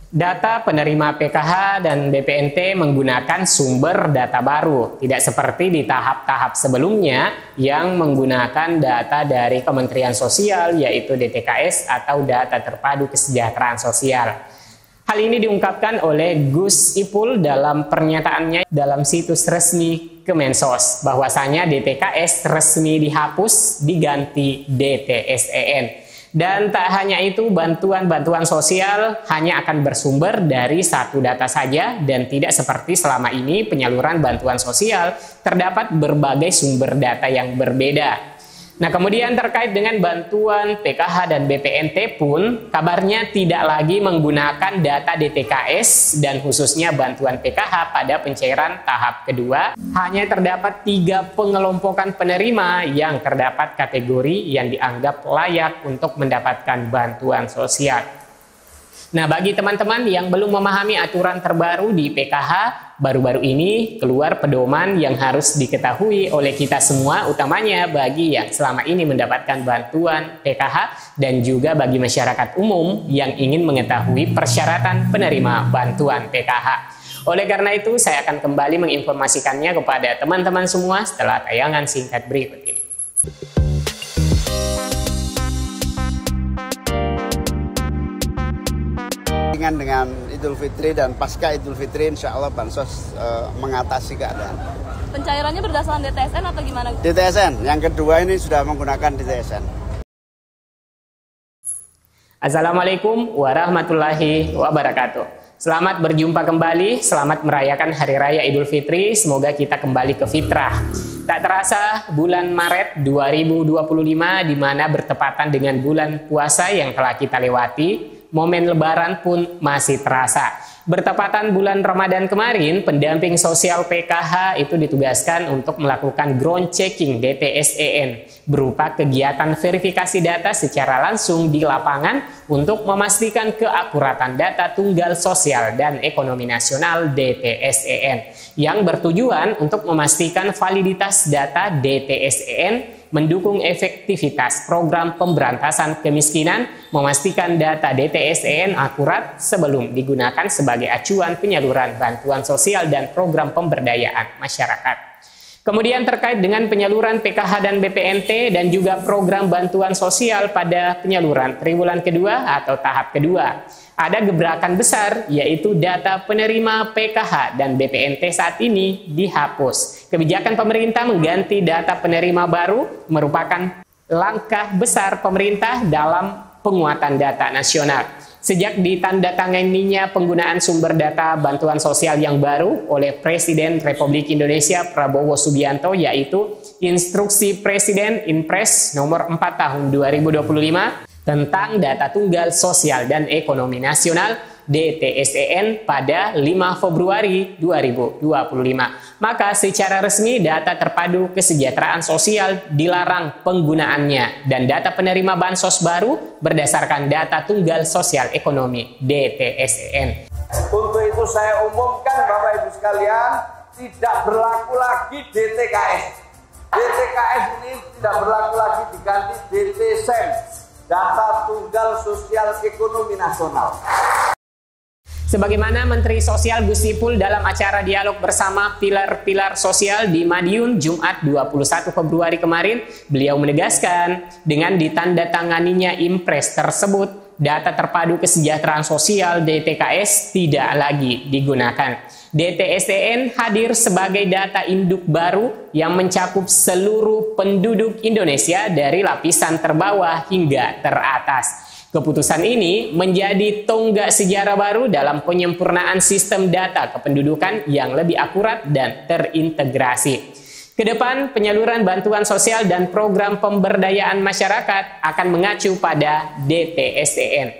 Data penerima PKH dan BPNT menggunakan sumber data baru, tidak seperti di tahap-tahap sebelumnya yang menggunakan data dari Kementerian Sosial, yaitu DTKS atau Data Terpadu Kesejahteraan Sosial. Hal ini diungkapkan oleh Gus Ipul dalam pernyataannya dalam situs resmi Kemensos, bahwasanya DTKS resmi dihapus diganti DTSEN. Dan tak hanya itu, bantuan-bantuan sosial hanya akan bersumber dari satu data saja dan tidak seperti selama ini penyaluran bantuan sosial terdapat berbagai sumber data yang berbeda. Nah, kemudian terkait dengan bantuan PKH dan BPNT pun kabarnya tidak lagi menggunakan data DTKS dan khususnya bantuan PKH pada pencairan tahap kedua. Hanya terdapat 3 pengelompokan penerima yang terdapat kategori yang dianggap layak untuk mendapatkan bantuan sosial. Nah, bagi teman-teman yang belum memahami aturan terbaru di PKH, baru-baru ini keluar pedoman yang harus diketahui oleh kita semua, utamanya bagi yang selama ini mendapatkan bantuan PKH dan juga bagi masyarakat umum yang ingin mengetahui persyaratan penerima bantuan PKH. Oleh karena itu, saya akan kembali menginformasikannya kepada teman-teman semua setelah tayangan singkat berikut ini. Dengan Idul Fitri dan pasca Idul Fitri, insya Allah Bansos mengatasi keadaan. Pencairannya berdasarkan DTSN atau gimana? DTSN, yang kedua ini sudah menggunakan DTSN. Assalamualaikum warahmatullahi wabarakatuh. Selamat berjumpa kembali, selamat merayakan Hari Raya Idul Fitri, semoga kita kembali ke fitrah. Tak terasa bulan Maret 2025 di mana bertepatan dengan bulan puasa yang telah kita lewati, momen lebaran pun masih terasa. Bertepatan bulan Ramadan kemarin, pendamping sosial PKH itu ditugaskan untuk melakukan ground checking DTSEN berupa kegiatan verifikasi data secara langsung di lapangan untuk memastikan keakuratan data tunggal sosial dan ekonomi nasional DTSEN yang bertujuan untuk memastikan validitas data DTSEN, mendukung efektivitas program pemberantasan kemiskinan, memastikan data DTSEN akurat sebelum digunakan sebagai acuan penyaluran bantuan sosial dan program pemberdayaan masyarakat. Kemudian terkait dengan penyaluran PKH dan BPNT dan juga program bantuan sosial pada penyaluran triwulan kedua atau tahap kedua, ada gebrakan besar yaitu data penerima PKH dan BPNT saat ini dihapus. Kebijakan pemerintah mengganti data penerima baru merupakan langkah besar pemerintah dalam penguatan data nasional. Sejak ditandatanganinya penggunaan sumber data bantuan sosial yang baru oleh Presiden Republik Indonesia Prabowo Subianto, yaitu Instruksi Presiden Inpres nomor 4 tahun 2025 tentang data tunggal sosial dan ekonomi nasional DTSEN pada 5 Februari 2025. Maka secara resmi data terpadu kesejahteraan sosial dilarang penggunaannya dan data penerima bansos baru berdasarkan data tunggal sosial ekonomi DTSEN. Untuk itu saya umumkan Bapak Ibu sekalian, tidak berlaku lagi DTKS. DTKS ini tidak berlaku lagi, diganti DTSEN, data tunggal sosial ekonomi nasional. Sebagaimana Menteri Sosial Gus Ipul dalam acara dialog bersama pilar-pilar sosial di Madiun Jumat 21 Februari kemarin, beliau menegaskan dengan ditandatanganinya Impres tersebut, data terpadu kesejahteraan sosial DTKS tidak lagi digunakan. DTSEN hadir sebagai data induk baru yang mencakup seluruh penduduk Indonesia dari lapisan terbawah hingga teratas. Keputusan ini menjadi tonggak sejarah baru dalam penyempurnaan sistem data kependudukan yang lebih akurat dan terintegrasi. Kedepan, penyaluran bantuan sosial dan program pemberdayaan masyarakat akan mengacu pada DTSEN.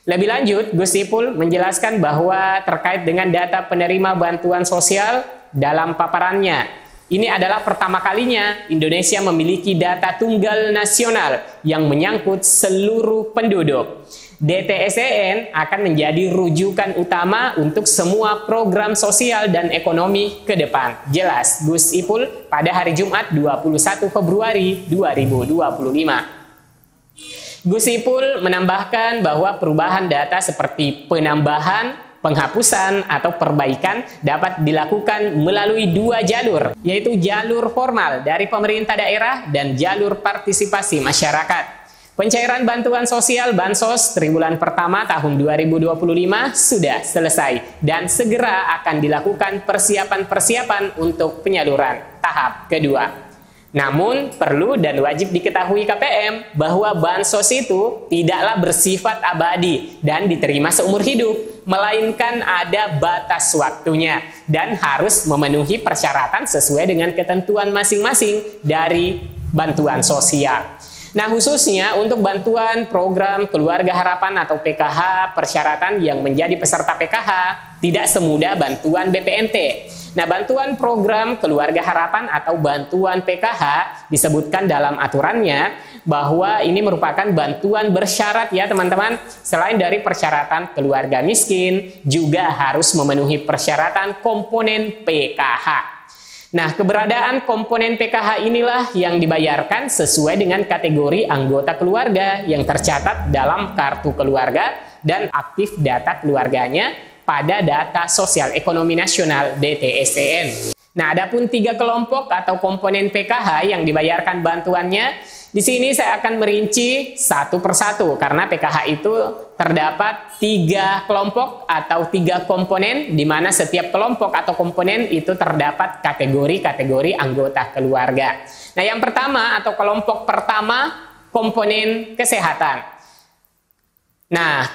Lebih lanjut, Gus Ipul menjelaskan bahwa terkait dengan data penerima bantuan sosial dalam paparannya, ini adalah pertama kalinya Indonesia memiliki data tunggal nasional yang menyangkut seluruh penduduk. DTSEN akan menjadi rujukan utama untuk semua program sosial dan ekonomi ke depan. Jelas Gus Ipul pada hari Jumat 21 Februari 2025. Gus Ipul menambahkan bahwa perubahan data seperti penambahan, penghapusan, atau perbaikan dapat dilakukan melalui dua jalur, yaitu jalur formal dari pemerintah daerah dan jalur partisipasi masyarakat. Pencairan bantuan sosial Bansos triwulan pertama tahun 2025 sudah selesai dan segera akan dilakukan persiapan-persiapan untuk penyaluran tahap kedua. Namun, perlu dan wajib diketahui KPM bahwa Bansos itu tidaklah bersifat abadi dan diterima seumur hidup, melainkan ada batas waktunya dan harus memenuhi persyaratan sesuai dengan ketentuan masing-masing dari bantuan sosial. Nah, khususnya untuk bantuan program Keluarga Harapan atau PKH, persyaratan yang menjadi peserta PKH tidak semudah bantuan BPNT. Nah, bantuan program Keluarga Harapan atau bantuan PKH disebutkan dalam aturannya bahwa ini merupakan bantuan bersyarat ya teman-teman. Selain dari persyaratan keluarga miskin, juga harus memenuhi persyaratan komponen PKH. Nah, keberadaan komponen PKH inilah yang dibayarkan sesuai dengan kategori anggota keluarga yang tercatat dalam kartu keluarga dan aktif data keluarganya pada Data Sosial Ekonomi Nasional DTSEN. Nah, adapun 3 kelompok atau komponen PKH yang dibayarkan bantuannya, di sini saya akan merinci satu persatu karena PKH itu terdapat 3 kelompok atau 3 komponen, di mana setiap kelompok atau komponen itu terdapat kategori-kategori anggota keluarga. Nah, yang pertama atau kelompok pertama komponen kesehatan. Nah,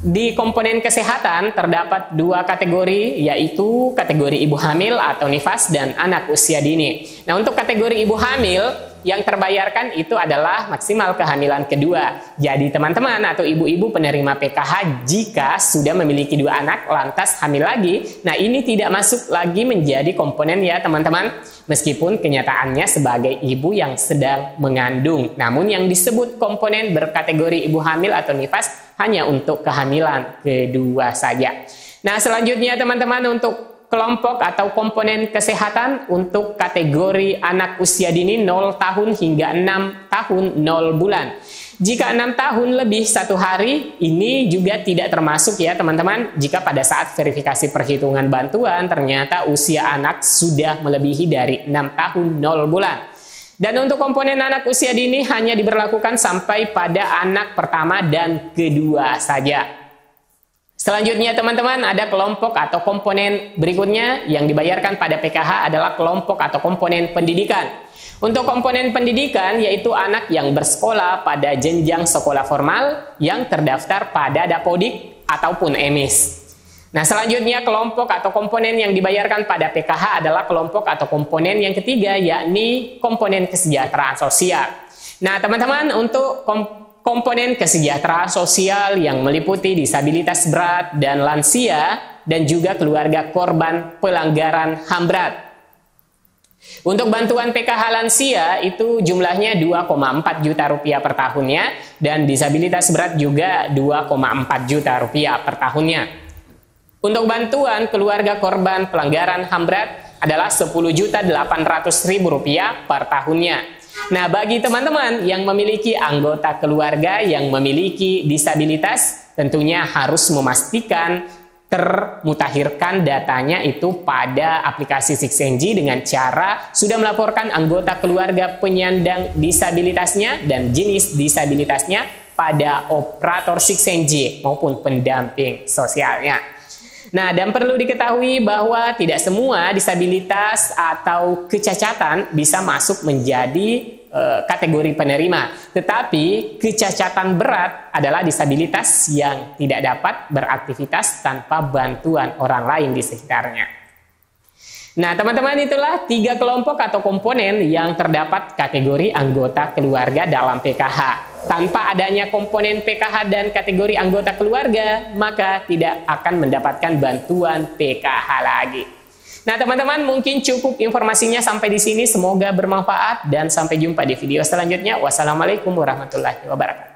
di komponen kesehatan terdapat 2 kategori, yaitu kategori ibu hamil atau nifas dan anak usia dini. Nah, untuk kategori ibu hamil yang terbayarkan itu adalah maksimal kehamilan kedua. Jadi teman-teman atau ibu-ibu penerima PKH jika sudah memiliki 2 anak lantas hamil lagi, nah ini tidak masuk lagi menjadi komponen ya teman-teman. Meskipun kenyataannya sebagai ibu yang sedang mengandung. Namun yang disebut komponen berkategori ibu hamil atau nifas hanya untuk kehamilan kedua saja. Nah, selanjutnya teman-teman untuk kelompok atau komponen kesehatan untuk kategori anak usia dini 0 tahun hingga 6 tahun 0 bulan. Jika 6 tahun lebih 1 hari, ini juga tidak termasuk ya teman-teman, jika pada saat verifikasi perhitungan bantuan ternyata usia anak sudah melebihi dari 6 tahun 0 bulan. Dan untuk komponen anak usia dini hanya diberlakukan sampai pada anak pertama dan kedua saja. Selanjutnya teman-teman ada kelompok atau komponen berikutnya yang dibayarkan pada PKH adalah kelompok atau komponen pendidikan. Untuk komponen pendidikan yaitu anak yang bersekolah pada jenjang sekolah formal yang terdaftar pada Dapodik ataupun EMIS. Nah, selanjutnya kelompok atau komponen yang dibayarkan pada PKH adalah kelompok atau komponen yang ketiga, yakni komponen kesejahteraan sosial. Nah, teman-teman untuk komponen kesejahteraan sosial yang meliputi disabilitas berat dan lansia dan juga keluarga korban pelanggaran HAM berat. Untuk bantuan PKH lansia itu jumlahnya 2,4 juta rupiah per tahunnya dan disabilitas berat juga 2,4 juta rupiah per tahunnya. Untuk bantuan keluarga korban pelanggaran HAM berat adalah 10.800.000 rupiah per tahunnya. Nah, bagi teman-teman yang memiliki anggota keluarga yang memiliki disabilitas, tentunya harus memastikan termutakhirkan datanya itu pada aplikasi 6NG dengan cara sudah melaporkan anggota keluarga penyandang disabilitasnya dan jenis disabilitasnya pada operator 6NG maupun pendamping sosialnya. Nah, dan perlu diketahui bahwa tidak semua disabilitas atau kecacatan bisa masuk menjadi kategori penerima. Tetapi kecacatan berat adalah disabilitas yang tidak dapat beraktivitas tanpa bantuan orang lain di sekitarnya. Nah, teman-teman, itulah 3 kelompok atau komponen yang terdapat kategori anggota keluarga dalam PKH. Tanpa adanya komponen PKH dan kategori anggota keluarga, maka tidak akan mendapatkan bantuan PKH lagi. Nah, teman-teman, mungkin cukup informasinya sampai di sini. Semoga bermanfaat dan sampai jumpa di video selanjutnya. Wassalamualaikum warahmatullahi wabarakatuh.